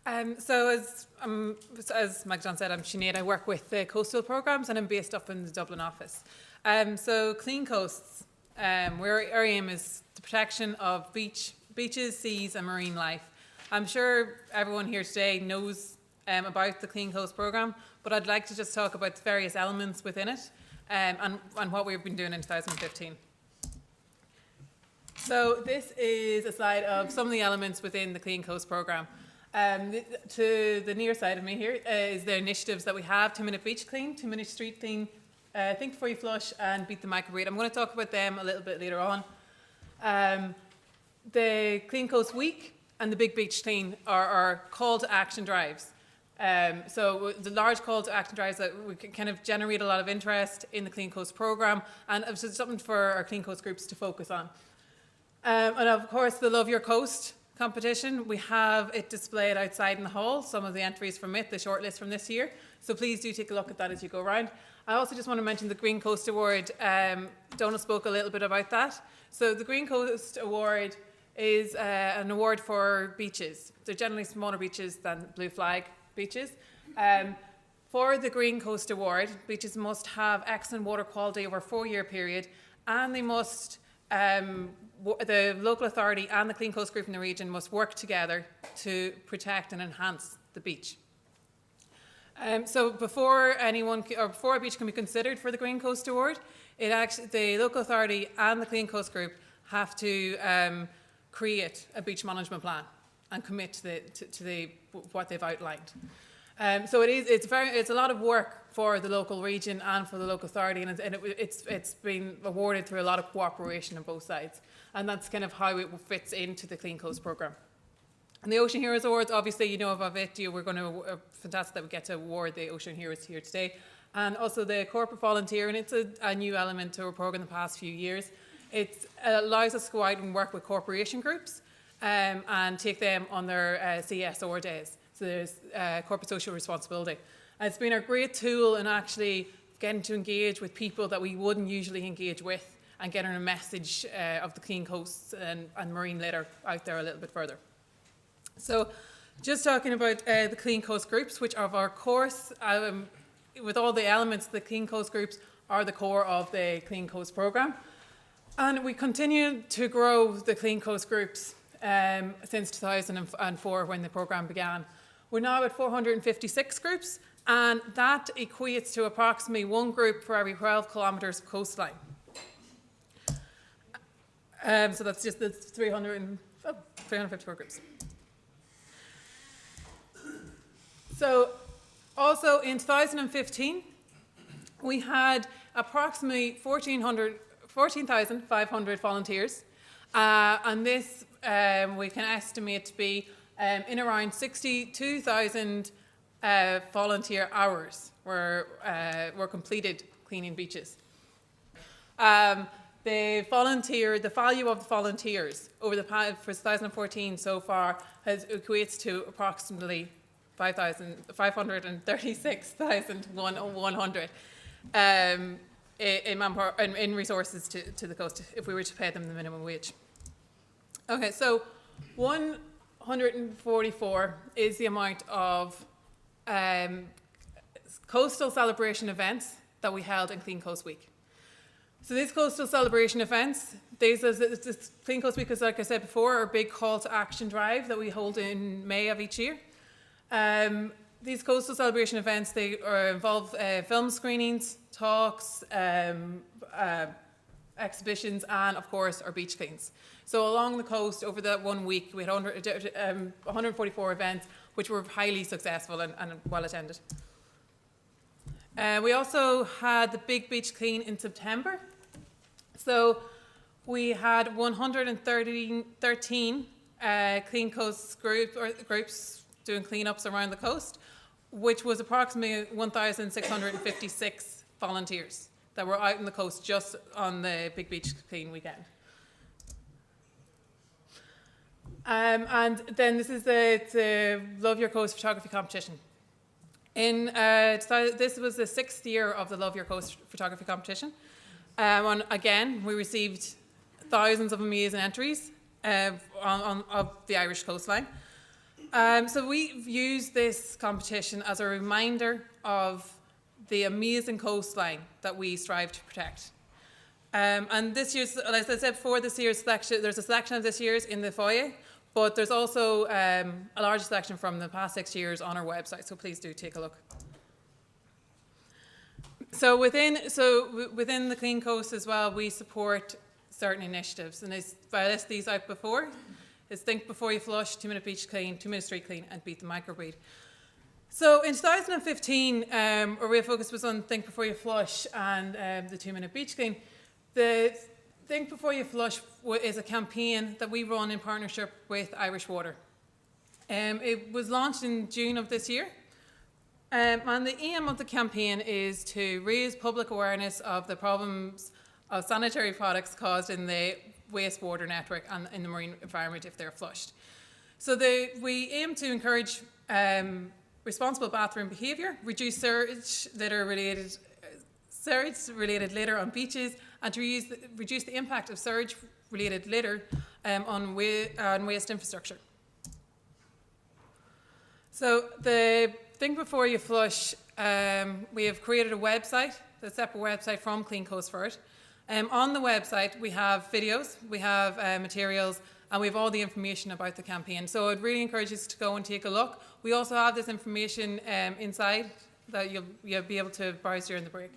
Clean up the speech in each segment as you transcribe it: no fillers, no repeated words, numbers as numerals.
As Mike John said, I'm Sinead. I work with the coastal programmes and I'm based up in the Dublin office. So clean coasts, our aim is the protection of beaches, seas and marine life. I'm sure everyone here today knows about the Clean Coast programme, but I'd like to just talk about the various elements within it and what we've been doing in 2015. So this is a slide of some of the elements within the Clean Coast programme. To the near side of me here is the initiatives that we have: 2-minute beach clean, 2-minute street clean, think before you flush, and beat the microbreed. I'm going to talk about them a little bit later on. The Clean Coast Week and the Big Beach Clean are our call to action drives. So the large call to action drives that we can kind of generate a lot of interest in the Clean Coast programme, and it's something for our Clean Coast groups to focus on. And of course, the Love Your Coast competition, we have it displayed outside in the hall, some of the entries from it, the shortlist from this year. So please do take a look at that as you go around. I also just want to mention the Green Coast Award. Donal spoke a little bit about that. So the Green Coast Award is an award for beaches. They're generally smaller beaches than Blue Flag beaches. For the Green Coast Award, beaches must have excellent water quality over a 4-year period, and they must the local authority and the Clean Coast Group in the region must work together to protect and enhance the beach. So before a beach can be considered for the Green Coast Award, the local authority and the Clean Coast Group have to create a beach management plan and commit to what they've outlined. So it's a lot of work for the local region and for the local authority, and it's been awarded through a lot of cooperation on both sides, and that's kind of how it fits into the Clean Coast programme. And the Ocean Heroes Awards, obviously you know about it. We're going to fantastic that we get to award the Ocean Heroes here today, and also the corporate volunteer, and it's a new element to our programme in the past few years. It allows us to go out and work with corporation groups and take them on their CSR days. So there's corporate social responsibility. And it's been a great tool in actually getting to engage with people that we wouldn't usually engage with and getting a message of the clean coasts and marine litter out there a little bit further. So just talking about the Clean Coast groups, which are of our course, with all the elements, the Clean Coast groups are the core of the Clean Coast programme. And we continue to grow the Clean Coast groups since 2004 when the programme began. We're now at 456 groups, and that equates to approximately 1 group for every 12 kilometres of coastline. So that's just the 354 groups. So also in 2015, we had approximately 14,500 volunteers, and this we can estimate to be in around 62,000 volunteer hours were completed cleaning beaches. The value of the volunteers over for 2014 so far equates to approximately 536,100 in resources to the coast if we were to pay them the minimum wage. Okay, so 144 is the amount of coastal celebration events that we held in Clean Coast Week. So these coastal celebration events, this Clean Coast Week is, like I said before, our big call to action drive that we hold in May of each year. These coastal celebration events, they involve film screenings, talks, exhibitions, and of course our beach cleans. So along the coast over that 1 week, we had 144 events, which were highly successful and well attended. We also had the Big Beach Clean in September. So we had 113 Clean Coast groups doing cleanups around the coast, which was approximately 1,656 volunteers that were out on the coast just on the Big Beach Clean weekend. And then this is the Love Your Coast photography competition. This was the 6th year of the Love Your Coast photography competition. And again, we received thousands of amazing entries of the Irish coastline. So we've used this competition as a reminder of the amazing coastline that we strive to protect. And this year's, as I said before, this year's selection, there's a selection of this year's in the foyer, but there's also a large selection from the past 6 years on our website, so please do take a look. So within the Clean Coast as well, we support certain initiatives, and I listed these out before. It's Think Before You Flush, 2 Minute Beach Clean, 2 Minute Street Clean, and Beat the Microbreed. So in 2015, our real focus was on Think Before You Flush and the 2 Minute Beach Clean. The Think Before You Flush is a campaign that we run in partnership with Irish Water. It was launched in June of this year. And the aim of the campaign is to raise public awareness of the problems of sanitary products caused in the wastewater network and in the marine environment if they're flushed. So we aim to encourage responsible bathroom behaviour, reduce surge-related litter on beaches, and to reduce the impact of surge-related litter on waste infrastructure. So the Think Before You Flush, we have created a website, a separate website from Clean Coast for it. On the website, we have videos, we have materials, and we have all the information about the campaign. So I'd really encourage you to go and take a look. We also have this information inside that you'll be able to browse during the break.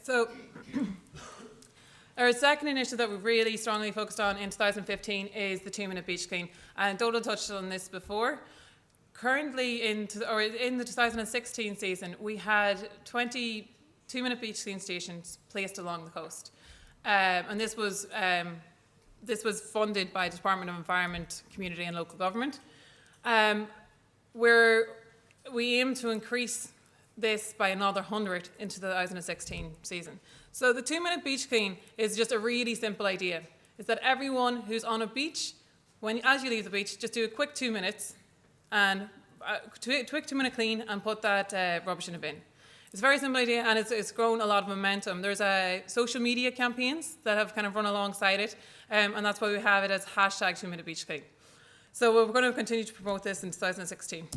So our second initiative that we've really strongly focused on in 2015 is the 2 Minute Beach Clean. And Donald touched on this before. Currently, in the 2016 season, we had 20 2 Minute Beach Clean stations placed along the coast. And this was funded by the Department of Environment, Community and Local Government. Where we aim to increase this by another 100 into the 2016 season. So the 2 Minute Beach Clean is just a really simple idea. It's that everyone who's on a beach, as you leave the beach, just do a quick 2 minutes and quick 2 minute clean and put that rubbish in a bin. It's a very simple idea, and it's grown a lot of momentum. There's social media campaigns that have kind of run alongside it, and that's why we have it as hashtag 2 Minute Beach Clean. So we're going to continue to promote this in 2016.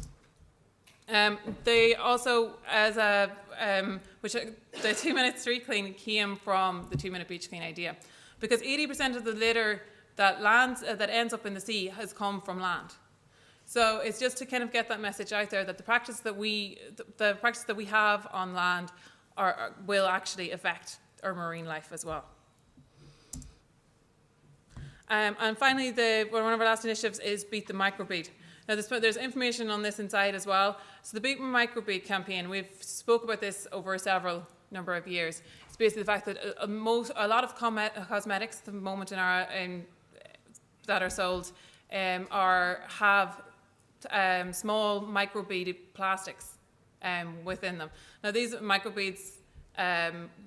They also, the 2 Minute Street Clean came from the 2 Minute Beach Clean idea, because 80% of the litter that ends up in the sea has come from land. So it's just to kind of get that message out there that the practice that we have on land will actually affect our marine life as well. And finally, one of our last initiatives is Beat the Microbreed. Now, there's information on this inside as well. So the Beat the Microbreed campaign, we've spoke about this over several number of years. It's basically the fact that a lot of cosmetics at the moment that are sold have small microbeaded plastics within them. Now, these microbeads,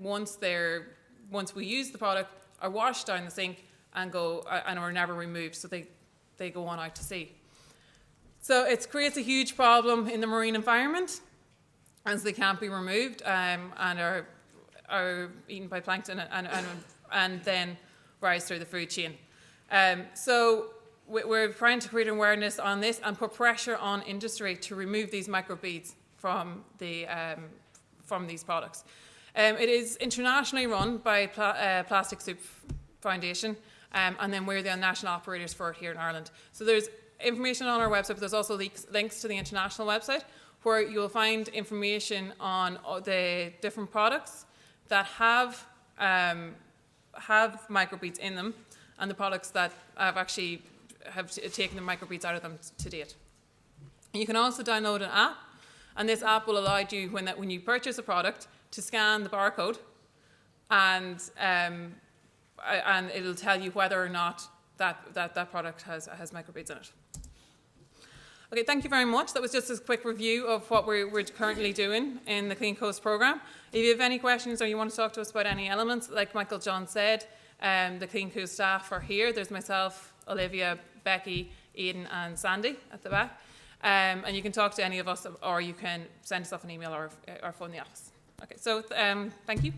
once we use the product, are washed down the sink and are never removed, so they go on out to sea. So it creates a huge problem in the marine environment, as they can't be removed and are eaten by plankton and then rise through the food chain. So we're trying to create awareness on this and put pressure on industry to remove these microbeads from these products. It is internationally run by Plastic Soup Foundation, and then we're the national operators for it here in Ireland. So there's information on our website, but there's also links to the international website where you'll find information on the different products that have microbeads in them, and the products that have taken the microbeads out of them to date. You can also download an app, and this app will allow you, when you purchase a product, to scan the barcode, and it'll tell you whether or not that product has microbeads in it. Okay, thank you very much. That was just a quick review of what we're currently doing in the Clean Coast programme. If you have any questions or you want to talk to us about any elements, like Michael John said, the Clean Coast staff are here. There's myself, Olivia, Becky, Aidan and Sandy at the back. And you can talk to any of us, or you can send us off an email or phone the office. Okay, so thank you.